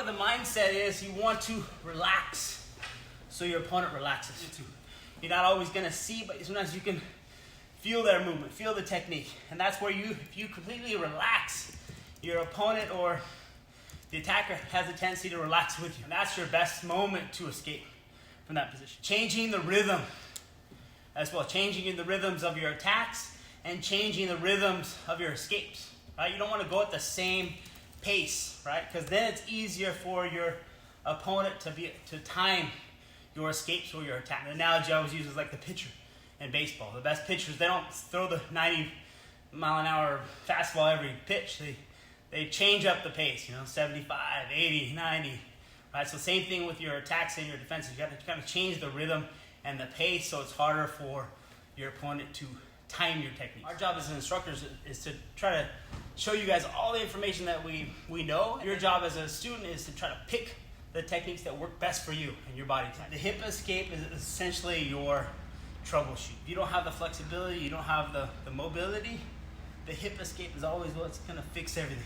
of the mindset is you want to relax so your opponent relaxes too. You're not always going to see, but sometimes you can feel their movement, feel the technique. And that's where if you completely relax, your opponent or the attacker has a tendency to relax with you. And that's your best moment to escape from that position. Changing the rhythm as well. Changing the rhythms of your attacks and changing the rhythms of your escapes. Right? You don't want to go at the same pace, right? Because then it's easier for your opponent to time your escapes or your attack. The analogy I always use is like the pitcher in baseball. The best pitchers, they don't throw the 90-mile-an-hour fastball every pitch. They change up the pace, 75, 80, 90. Right? So same thing with your attacks and your defenses. You have to kind of change the rhythm and the pace so it's harder for your opponent to time your technique. Our job as instructors is to try to show you guys all the information that we know. Your job as a student is to try to pick the techniques that work best for you and your body type. The hip escape is essentially your troubleshoot. If you don't have the flexibility, you don't have the mobility, the hip escape is always what's going to fix everything.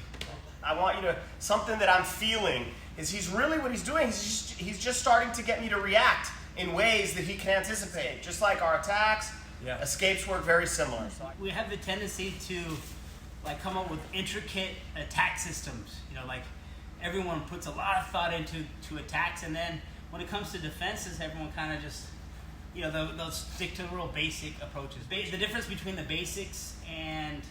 I want you to, something that I'm feeling is what he's doing, he's just starting to get me to react in ways that he can anticipate. Just like our attacks, escapes work very similar. We have the tendency to come up with intricate attack systems. Everyone puts a lot of thought into attacks, and then when it comes to defenses, everyone kind of just, they'll stick to real basic approaches. The difference between the basics and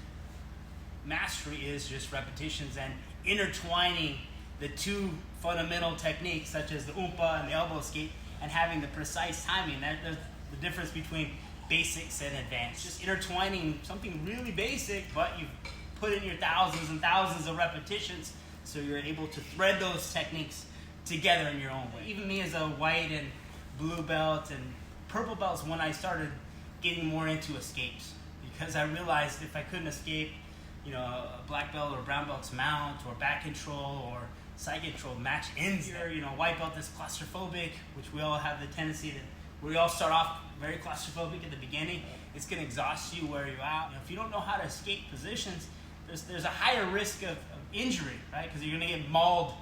mastery is just repetitions and intertwining the two fundamental techniques, such as the umpa and the elbow escape, and having the precise timing. There's the difference between basics and advanced. Just intertwining something really basic, but you've put in your thousands and thousands of repetitions, so you're able to thread those techniques together in your own way. Even me as a white and blue belt and purple belts, when I started getting more into escapes, because I realized if I couldn't escape, a black belt or brown belt's mount or back control or side control match ends there. White belt is claustrophobic, which we all have the tendency we all start off very claustrophobic at the beginning. It's going to exhaust you, wear you out. If you don't know how to escape positions, there's a higher risk of injury, right? Because you're going to get mauled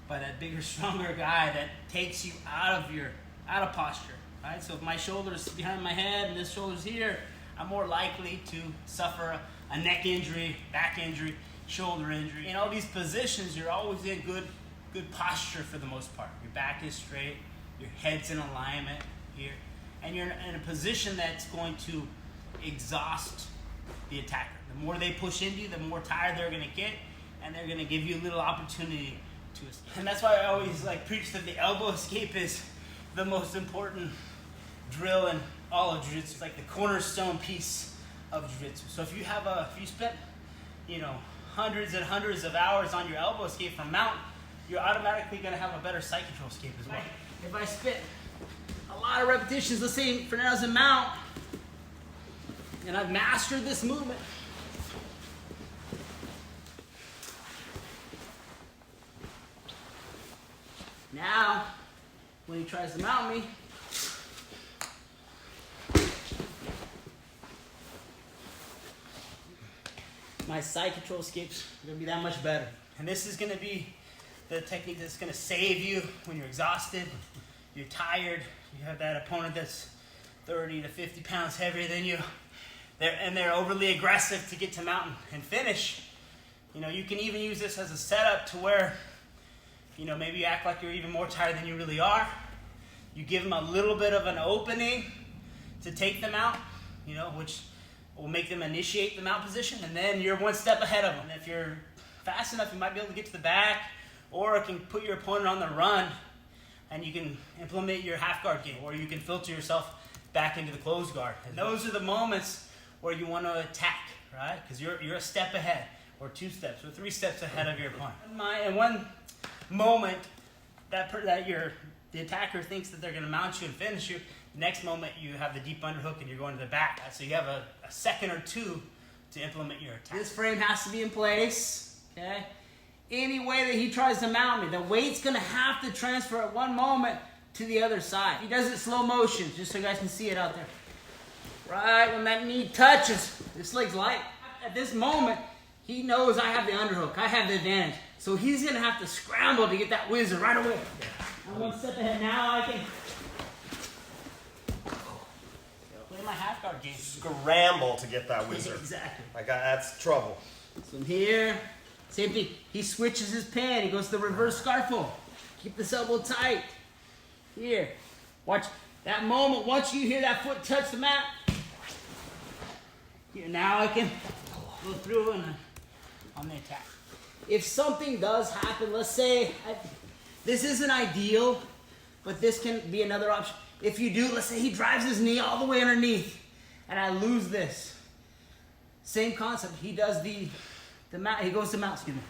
by that bigger, stronger guy that takes you out of posture, right? So if my shoulder's behind my head and this shoulder's here, I'm more likely to suffer a neck injury, back injury, shoulder injury. In all these positions, you're always in good posture for the most part. Your back is straight, your head's in alignment here, and you're in a position that's going to exhaust the attacker. The more they push into you, the more tired they're going to get, and they're going to give you a little opportunity to escape. And that's why I always preach that the elbow escape is the most important drill in all of Jiu-Jitsu. It's like the cornerstone piece of Jiu-Jitsu. So if you spent, hundreds and hundreds of hours on your elbow escape from mount, you're automatically going to have a better side control escape as well. If I spent a lot of repetitions, let's say Fernando's in mount, and I've mastered this movement, now, when he tries to mount me, my side control escapes are going to be that much better. And this is going to be the technique that's going to save you when you're exhausted, you're tired, you have that opponent that's 30 to 50 pounds heavier than you, they're overly aggressive to get to mount and finish. You can even use this as a setup to where, maybe you act like you're even more tired than you really are. You give them a little bit of an opening to take them out, which will make them initiate the mount position, and then you're one step ahead of them. If you're fast enough, you might be able to get to the back, or it can put your opponent on the run, and you can implement your half guard game, or you can filter yourself back into the closed guard. And those are the moments where you want to attack, right? Because you're a step ahead, or 2 steps, or 3 steps ahead of your opponent. And one moment that the attacker thinks that they're going to mount you and finish you, the next moment you have the deep underhook and you're going to the back. So you have a second or 2 to implement your attack. This frame has to be in place, okay? Any way that he tries to mount me, the weight's going to have to transfer at one moment to the other side. He does it slow motion, just so you guys can see it out there. Right when that knee touches, this leg's light. At this moment, he knows I have the underhook. I have the advantage. So he's gonna have to scramble to get that whizzer right away. I'm one step ahead now. I can play my half guard game. Scramble to get that whizzer. Exactly. Like that's trouble. So here, same thing. He switches his pan. He goes to the reverse scarf hold. Keep this elbow tight. Here, watch that moment. Once you hear that foot touch the mat, here now I can go through and on the attack. If something does happen, let's say this isn't ideal, but this can be another option. If you do, let's say he drives his knee all the way underneath, and I lose this. Same concept. He does the mount. He goes to mount. Excuse me.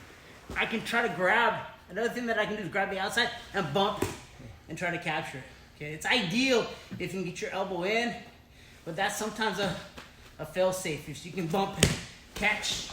I can try to grab. Another thing that I can do is grab the outside and bump and try to capture it. Okay, it's ideal if you can get your elbow in, but that's sometimes a fail safe. If you can bump and catch